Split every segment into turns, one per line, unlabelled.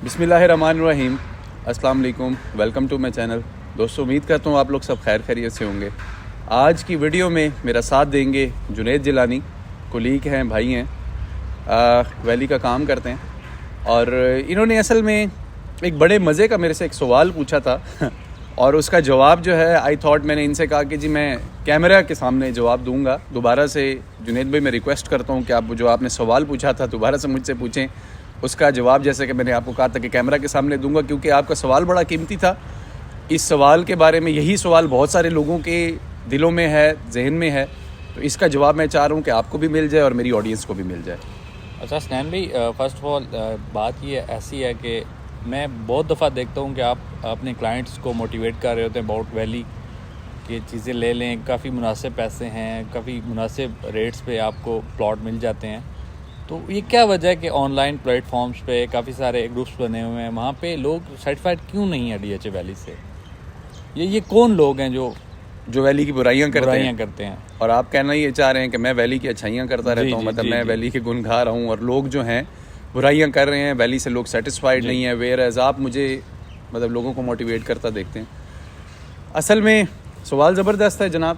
بسم اللہ الرحمن الرحیم. السلام علیکم, ویلکم ٹو مائی چینل. دوستو, امید کرتا ہوں آپ لوگ سب خیر خیریت سے ہوں گے. آج کی ویڈیو میں میرا ساتھ دیں گے جنید جیلانی, کولیگ ہیں, بھائی ہیں, ویلی کا کام کرتے ہیں. اور انہوں نے اصل میں ایک بڑے مزے کا میرے سے ایک سوال پوچھا تھا اور اس کا جواب جو ہے آئی تھاٹ, میں نے ان سے کہا کہ جی میں کیمرہ کے سامنے جواب دوں گا. دوبارہ سے جنید بھائی میں ریکویسٹ کرتا ہوں کہ آپ جو آپ نے سوال پوچھا تھا دوبارہ سے مجھ سے پوچھیں. اس کا جواب جیسے کہ میں نے آپ کو کہا تھا کہ کیمرہ کے سامنے دوں گا, کیونکہ آپ کا سوال بڑا قیمتی تھا. اس سوال کے بارے میں, یہی سوال بہت سارے لوگوں کے دلوں میں ہے, ذہن میں ہے, تو اس کا جواب میں چاہ رہا ہوں کہ آپ کو بھی مل جائے اور میری آڈینس کو بھی مل جائے.
اچھا حسنین بھائی, فرسٹ آف آل بات یہ ایسی ہے کہ میں بہت دفعہ دیکھتا ہوں کہ آپ اپنے کلائنٹس کو موٹیویٹ کر رہے ہوتے ہیں اباؤٹ ویلی کہ چیزیں لے لیں, کافی مناسب پیسے ہیں, کافی مناسب ریٹس پہ آپ کو پلاٹ مل جاتے ہیں. تو یہ کیا وجہ ہے کہ آن لائن پلیٹ فارمز پہ کافی سارے گروپس بنے ہوئے ہیں, وہاں پہ لوگ سیٹسفائڈ کیوں نہیں ہیں ڈی ایچ اے ویلی سے؟ یہ کون لوگ ہیں جو
ویلی کی برائیاں
کرتے ہیں؟
اور آپ کہنا یہ چاہ رہے ہیں کہ میں ویلی کی اچھائیاں کرتا رہتا ہوں, مطلب میں ویلی کے گن گا رہا ہوں اور لوگ جو ہیں برائیاں کر رہے ہیں, ویلی سے لوگ سیٹسفائڈ نہیں ہیں, ویئر ایز آپ مجھے مطلب لوگوں کو موٹیویٹ کرتا دیکھتے ہیں. اصل میں سوال زبردست ہے جناب.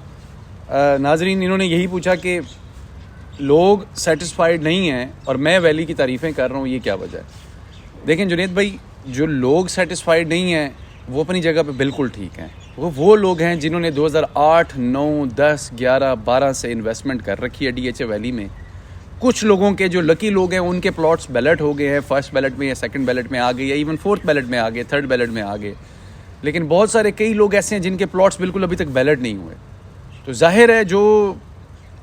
ناظرین, انہوں نے یہی پوچھا کہ لوگ سیٹسفائڈ نہیں ہیں اور میں ویلی کی تعریفیں کر رہا ہوں, یہ کیا وجہ ہے؟ دیکھیں جنید بھائی, جو لوگ سیٹسفائڈ نہیں ہیں وہ اپنی جگہ پہ بالکل ٹھیک ہیں. وہ لوگ ہیں جنہوں نے 2008, 9, 10, 11, 12 سے انویسٹمنٹ کر رکھی ہے ڈی ایچ اے ویلی میں. کچھ لوگوں کے جو لکی لوگ ہیں ان کے پلاٹس بیلٹ ہو گئے ہیں, فرسٹ بیلٹ میں یا سیکنڈ بیلٹ میں آ گئے, یا ایون فورتھ بیلٹ میں آ گئے, تھرڈ بیلٹ میں آ گئے. لیکن بہت سارے کئی لوگ ایسے ہیں جن کے پلاٹس بالکل ابھی تک بیلٹ نہیں ہوئے. تو ظاہر ہے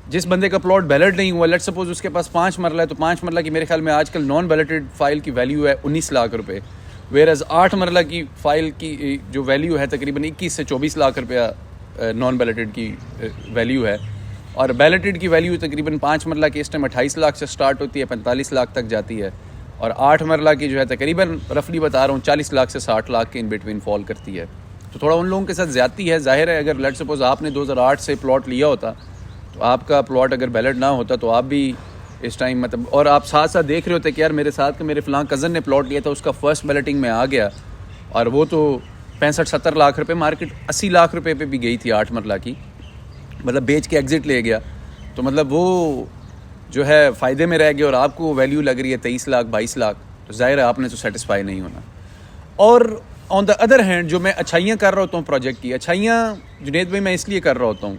جس بندے کا پلاٹ بیلٹ نہیں ہوا, لیٹ سپوز اس کے پاس 5 مرلہ ہے, تو 5 مرلہ کی میرے خیال میں آج کل نان بیلٹڈ فائل کی ویلیو ہے 19 لاکھ روپے, ویئر ایز 8 مرلہ کی فائل کی جو ویلیو ہے تقریباً 21 سے 24 لاکھ روپیہ نان بیلٹڈ کی ویلیو ہے. اور بیلٹڈ کی ویلیو تقریباً 5 مرلہ کی اس ٹائم 28 لاکھ سے سٹارٹ ہوتی ہے, 45 لاکھ تک جاتی ہے. اور 8 مرلہ کی جو ہے تقریباً رفلی بتا رہا ہوں 40 لاکھ سے 60 لاکھ کے ان بٹوین فال کرتی ہے. تو تھوڑا ان لوگوں کے ساتھ زیادتی ہے. ظاہر ہے اگر لیٹ سپوز آپ نے 2008 سے پلاٹ لیا ہوتا تو آپ کا پلاٹ اگر بیلٹ نہ ہوتا تو آپ بھی اس ٹائم مطلب, اور آپ ساتھ ساتھ دیکھ رہے ہوتے کہ یار میرے ساتھ کہ میرے فلاں کزن نے پلاٹ لیا تھا, اس کا فرسٹ بیلٹنگ میں آ گیا اور وہ تو 65-70 لاکھ روپے, مارکیٹ 80 لاکھ روپے پہ بھی گئی تھی 8 مرلہ کی, مطلب بیچ کے ایگزٹ لے گیا. تو مطلب وہ جو ہے فائدے میں رہ گیا اور آپ کو ویلیو لگ رہی ہے 23 لاکھ 22 لاکھ, تو ظاہر ہے آپ نے تو سیٹسفائی نہیں ہونا. اور آن دا ادر ہینڈ جو میں اچھائیاں کر رہا ہوتا ہوں پروجیکٹ کی, اچھائیاں جنید بھائی میں اس لیے کر رہا ہوتا ہوں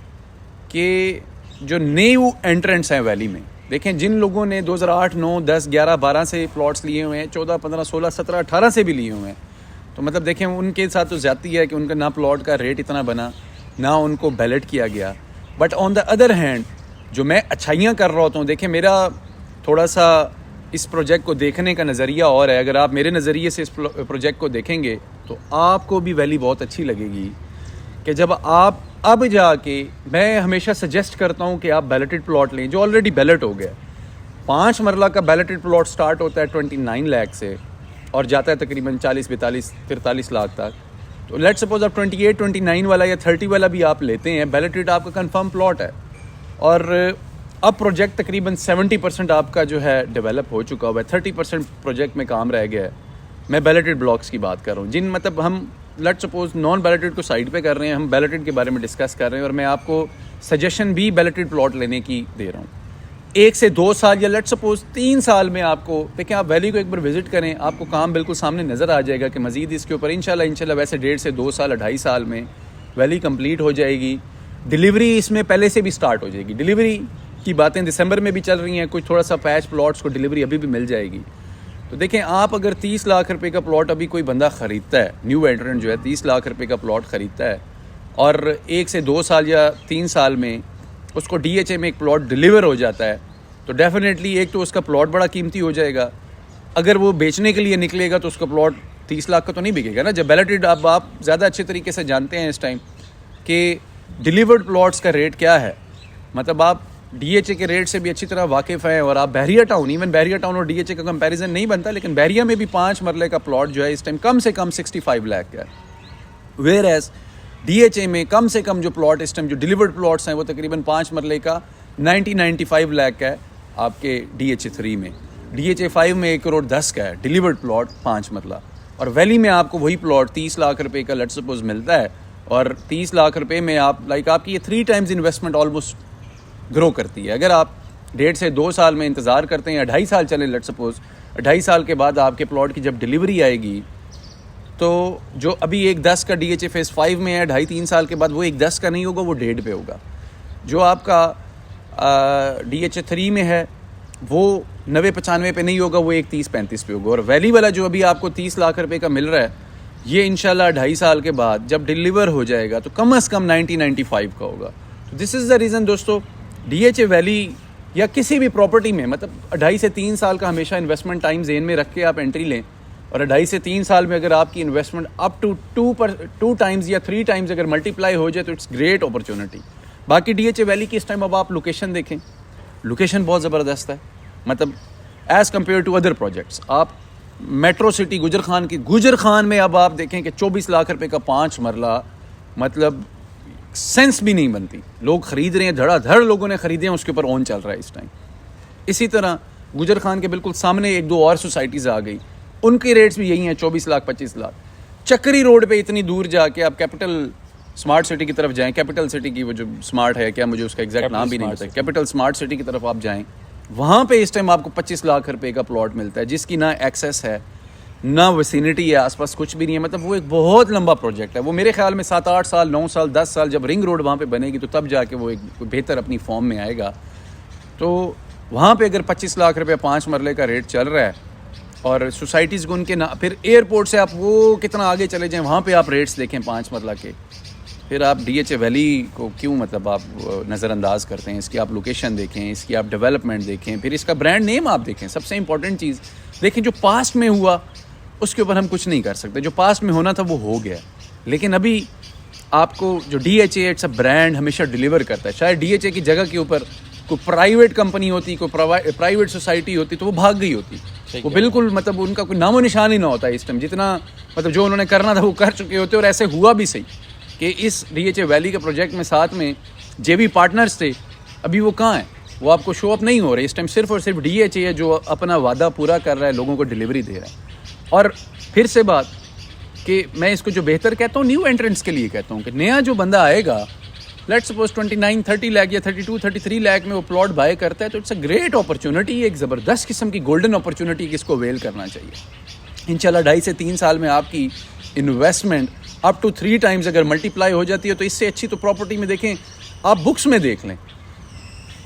کہ جو نیو انٹرنٹس ہیں ویلی میں, دیکھیں جن لوگوں نے 2008, 9, 10, 11, 12 سے پلاٹس لیے ہوئے ہیں, 14, 15, 16, 17, 18 سے بھی لیے ہوئے ہیں, تو مطلب دیکھیں ان کے ساتھ تو زیادتی ہے کہ ان کا نہ پلاٹ کا ریٹ اتنا بنا, نہ ان کو بیلٹ کیا گیا. But on the other hand جو میں اچھائیاں کر رہا ہوتا ہوں, دیکھیں میرا تھوڑا سا اس پروجیکٹ کو دیکھنے کا نظریہ اور ہے. اگر آپ میرے نظریے سے اس پروجیکٹ کو دیکھیں گے تو آپ کو بھی ویلی بہت اچھی لگے گی. کہ جب آپ اب جا کے, میں ہمیشہ سجیسٹ کرتا ہوں کہ آپ بیلٹڈ پلاٹ لیں جو آلریڈی بیلٹ ہو گیا. 5 مرلہ کا بیلٹڈ پلاٹ سٹارٹ ہوتا ہے 29 لاکھ سے اور جاتا ہے تقریباً 40, 42, 43 لاکھ تک. تو لیٹ سپوز آپ 28, 29 والا یا 30 والا بھی آپ لیتے ہیں, بیلٹڈ آپ کا کنفرم پلاٹ ہے. اور اب پروجیکٹ تقریباً 70% آپ کا جو ہے ڈیولپ ہو چکا ہوا ہے, 30% پروجیکٹ میں کام رہ گیا ہے. میں بیلٹڈ بلاکس کی بات کر رہا ہوں, جن مطلب ہم لیٹ سپوز نان بیلٹڈ کو سائڈ پہ کر رہے ہیں, ہم بیلٹڈ کے بارے میں ڈسکس کر رہے ہیں. اور میں آپ کو سجیشن بھی بیلٹڈ پلاٹ لینے کی دے رہا ہوں. 1 سے 2 سال یا لیٹ سپوز 3 سال میں آپ کو دیکھیں, آپ ویلی کو ایک بار وزٹ کریں, آپ کو کام بالکل سامنے نظر آ جائے گا کہ مزید اس کے اوپر انشاءاللہ ویسے 1.5 سے 2 سال 2.5 سال میں ویلی کمپلیٹ ہو جائے گی. ڈیلیوری اس میں پہلے سے بھی سٹارٹ ہو جائے گی. ڈیلیوری کی باتیں دسمبر میں بھی چل رہی ہیں, کچھ تھوڑا سا پیچ پلاٹس کو ڈیلیوری ابھی بھی مل جائے گی. تو دیکھیں آپ اگر 30 لاکھ روپے کا پلاٹ ابھی کوئی بندہ خریدتا ہے, نیو انٹرنٹ جو ہے 30 لاکھ روپے کا پلاٹ خریدتا ہے, اور 1 سے 2 سال یا 3 سال میں اس کو ڈی ایچ اے میں ایک پلاٹ ڈیلیور ہو جاتا ہے, تو ڈیفینیٹلی ایک تو اس کا پلاٹ بڑا قیمتی ہو جائے گا. اگر وہ بیچنے کے لیے نکلے گا تو اس کا پلاٹ 30 لاکھ کا تو نہیں بکے گا نا. جب بیلٹڈ اب آپ زیادہ اچھے طریقے سے جانتے ہیں اس ٹائم کہ ڈیلیورڈ پلاٹس کا ریٹ کیا ہے, مطلب آپ ڈی ایچ اے کے ریٹ سے بھی اچھی طرح واقف ہیں. اور آپ بحریہ ٹاؤن, ایون بحریہ ٹاؤن اور ڈی ایچ اے کا کمپیریزن نہیں بنتا, لیکن بحریہ میں بھی 5 مرلے کا پلاٹ جو ہے اس ٹائم کم سے کم 65 لاکھ کا ہے, whereas D H A میں کم سے کم جو پلاٹ اس ٹائم جو ڈیلیورڈ پلاٹس ہیں وہ تقریباً 5 مرلے کا 95 لاکھ کا ہے آپ کے ڈی ایچ اے 3 میں. DHA5 میں 1 کروڑ 10 کا ہے ڈیلیورڈ پلاٹ 5 مرلہ, اور ویلی میں آپ کو وہی پلاٹ 30 لاکھ روپے کا لیٹ سپوز ملتا ہے, اور 30 لاکھ روپے میں آپ آپ کی یہ 3 ٹائمز انویسٹمنٹ آلموسٹ گرو کرتی ہے. اگر آپ 1.5 سے 2 سال میں انتظار کرتے ہیں یا 2.5 سال چلیں لیٹ سپوز, 2.5 سال کے بعد آپ کے پلاٹ کی جب ڈلیوری آئے گی تو جو ابھی 1.10 کا DHA فیز 5 میں ہے 2.5-3 سال کے بعد وہ 1.10 کا نہیں ہوگا, وہ 1.5 پہ ہوگا. جو آپ کا DHA3 میں ہے وہ 90-95 پہ نہیں ہوگا, وہ 1.30-35 پہ ہوگا. اور ویلی والا جو ابھی آپ کو 30 لاکھ روپے کا مل رہا ہے یہ انشاءاللہ 2.5 سال کے بعد جب ڈیلیور ہو جائے گا تو کم از کم 90-95 کا ہوگا. دس از دا ریزن دوستو, DHA ویلی یا کسی بھی پراپرٹی میں مطلب 2.5 سے 3 سال کا ہمیشہ انویسٹمنٹ ٹائم ذہن میں رکھ کے آپ انٹری لیں, اور 2.5 سے 3 سال میں اگر آپ کی انویسٹمنٹ اپ ٹو 2 ٹائمز یا 3 ٹائمز اگر ملٹیپلائی ہو جائے تو اٹس گریٹ اپرچونٹی. باقی DHA ویلی کی اس ٹائم اب آپ لوکیشن دیکھیں, لوکیشن بہت زبردست ہے, مطلب as compare to other projects. آپ میٹرو سٹی گجر خان میں اب آپ دیکھیں کہ 24 لاکھ روپے کا 5 مرلہ, مطلب سینس بھی نہیں بنتی. لوگ خرید رہے ہیں, دھڑا دھڑ لوگوں نے خریدے ہیں, اس کے اوپر اون چل رہا ہے اس ٹائم. اسی طرح گجر خان کے بالکل سامنے 1-2 اور سوسائٹیز آ گئی, ان کے ریٹس بھی یہی ہیں 24 لاکھ 25 لاکھ. چکری روڈ پہ اتنی دور جا کے آپ کیپٹل اسمارٹ سٹی کی طرف جائیں, کیپٹل سٹی کی وہ جو اسمارٹ ہے, کیا مجھے اس کا ایگزیکٹ نام بھی نہیں پتا, کیپٹل اسمارٹ سٹی کی طرف آپ جائیں, وہاں پہ اس ٹائم آپ کو 25 لاکھ روپے کا پلاٹ ملتا ہے جس کی نہ ایکسیس ہے نہ ویسینٹی ہے, آس پاس کچھ بھی نہیں ہے. مطلب وہ ایک بہت لمبا پروجیکٹ ہے. وہ میرے خیال میں 7-8 سال 9 سال 10 سال جب رنگ روڈ وہاں پہ بنے گی تو تب جا کے وہ ایک بہتر اپنی فارم میں آئے گا. تو وہاں پہ اگر 25 لاکھ روپے 5 مرلے کا ریٹ چل رہا ہے, اور سوسائٹیز کو ان کے پھر ایئرپورٹ سے آپ وہ کتنا آگے چلے جائیں وہاں پہ آپ ریٹس دیکھیں 5 مرلہ کے, پھر آپ DHA ویلی کو کیوں مطلب آپ نظر انداز کرتے ہیں. اس کی آپ لوکیشن دیکھیں, اس کی آپ ڈیولپمنٹ دیکھیں, پھر اس کا برانڈ نیم آپ دیکھیں. سب سے امپورٹنٹ چیز دیکھیں, جو پاسٹ میں ہوا اس کے اوپر ہم کچھ نہیں کر سکتے, جو پاسٹ میں ہونا تھا وہ ہو گیا, لیکن ابھی آپ کو جو DHA اٹس اے برانڈ ہمیشہ ڈیلیور کرتا ہے. شاید DHA کی جگہ کے اوپر کوئی پرائیویٹ کمپنی ہوتی, کوئی پرائیویٹ سوسائٹی ہوتی تو وہ بھاگ گئی ہوتی, وہ بالکل مطلب ان کا کوئی نام و نشان ہی نہ ہوتا ہے اس ٹائم. جتنا مطلب جو انہوں نے کرنا تھا وہ کر چکے ہوتے, اور ایسے ہوا بھی صحیح کہ اس DHA ویلی کے پروجیکٹ میں ساتھ میں JV پارٹنرز تھے, ابھی وہ کہاں ہیں, وہ آپ کو شو اپ نہیں ہو رہے اس ٹائم. صرف اور صرف DHA ہے جو اپنا وعدہ پورا کر رہا ہے, لوگوں کو ڈیلیوری دے رہا ہے. اور پھر سے بات کہ میں اس کو جو بہتر کہتا ہوں نیو انٹرنٹس کے لیے کہتا ہوں کہ نیا جو بندہ آئے گا لیٹ سپوز 29-30 لاکھ یا 32-33 لاکھ میں وہ پلاٹ بائی کرتا ہے تو اٹس اے گریٹ اپرچونٹی, ایک زبردست قسم کی گولڈن اپرچونٹی جس کو ویل کرنا چاہیے. انشاءاللہ 2.5 سے 3 سال میں آپ کی انویسٹمنٹ اپ ٹو 3 ٹائمز اگر ملٹیپلائی ہو جاتی ہے تو اس سے اچھی تو پراپرٹی میں دیکھیں آپ بکس میں دیکھ لیں,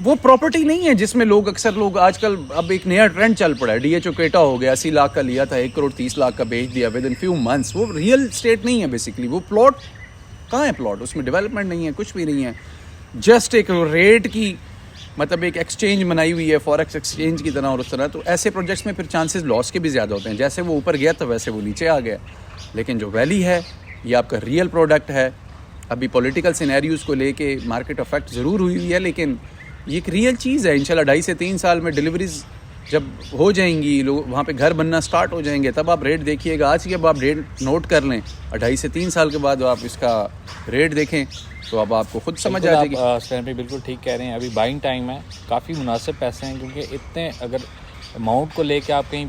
وہ پراپرٹی نہیں ہے جس میں اکثر لوگ آج کل اب ایک نیا ٹرینڈ چل پڑا ہے. DHA کوئٹہ ہو گیا, 80 لاکھ کا لیا تھا, 1 کروڑ 30 لاکھ کا بیچ دیا ود ان فیو منتھس. وہ ریئل اسٹیٹ نہیں ہے بیسکلی, وہ پلاٹ کہاں ہے, پلاٹ اس میں ڈیولپمنٹ نہیں ہے, کچھ بھی نہیں ہے, جسٹ ایک ریٹ کی مطلب ایک ایکسچینج بنائی ہوئی ہے فوریکس ایکسچینج کی طرح اور اس طرح. تو ایسے پروجیکٹس میں پھر چانسز لاس کے بھی زیادہ ہوتے ہیں, جیسے وہ اوپر گیا تو ویسے وہ نیچے آ گیا. لیکن جو ویلی ہے یہ آپ کا ریئل پروڈکٹ ہے. ابھی پولیٹیکل سینیریوز کو لے کے مارکیٹ افیکٹ ضرور ہوئی ہے, لیکن یہ ایک ریئل چیز ہے. انشاءاللہ 2.5 سے 3 سال میں ڈیلیوریز جب ہو جائیں گی, لوگ وہاں پہ گھر بننا سٹارٹ ہو جائیں گے, تب آپ ریٹ دیکھیے گا. آج کی اب آپ ریٹ نوٹ کر لیں, 2.5 سے 3 سال کے بعد آپ اس کا ریٹ دیکھیں تو اب آپ کو خود سمجھ آ جائے گی.
آپ بالکل ٹھیک کہہ رہے ہیں, ابھی بائنگ ٹائم ہے, کافی مناسب پیسے ہیں, کیونکہ اتنے اگر اماؤنٹ کو لے کے آپ کہیں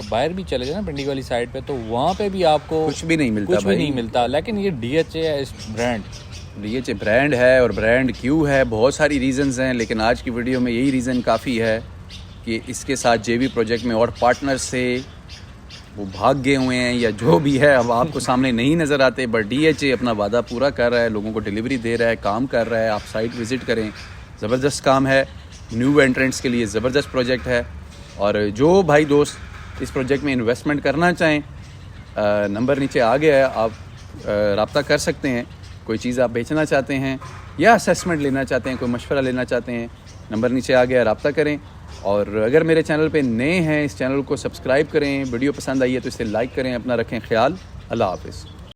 باہر بھی چلے جائیں نا پنڈی والی سائڈ پہ, تو وہاں پہ بھی آپ کو
کچھ بھی نہیں ملتا,
کچھ بھی نہیں ملتا. لیکن یہ DHA ہے, اس برانڈ
DHA برانڈ ہے, اور برانڈ کیوں ہے, بہت ساری ریزنز ہیں, لیکن آج کی ویڈیو میں یہی ریزن کافی ہے کہ اس کے ساتھ JV پروجیکٹ میں اور پارٹنر سے وہ بھاگ گئے ہوئے ہیں یا جو بھی ہے اب آپ کو سامنے نہیں نظر آتے. بٹ DHA اپنا وعدہ پورا کر رہا ہے, لوگوں کو ڈیلیوری دے رہا ہے, کام کر رہا ہے. آپ سائٹ وزٹ کریں, زبردست کام ہے, نیو انٹرنٹس کے لیے زبردست پروجیکٹ ہے. اور جو بھائی دوست اس پروجیکٹ میں انویسٹمنٹ کرنا چاہیں, نمبر نیچے آ گیا ہے, آپ رابطہ کر سکتے ہیں. کوئی چیز آپ بیچنا چاہتے ہیں یا اسیسمنٹ لینا چاہتے ہیں, کوئی مشورہ لینا چاہتے ہیں, نمبر نیچے آ گیا, رابطہ کریں. اور اگر میرے چینل پہ نئے ہیں اس چینل کو سبسکرائب کریں, ویڈیو پسند آئی ہے تو اسے لائک کریں. اپنا رکھیں خیال, اللہ حافظ.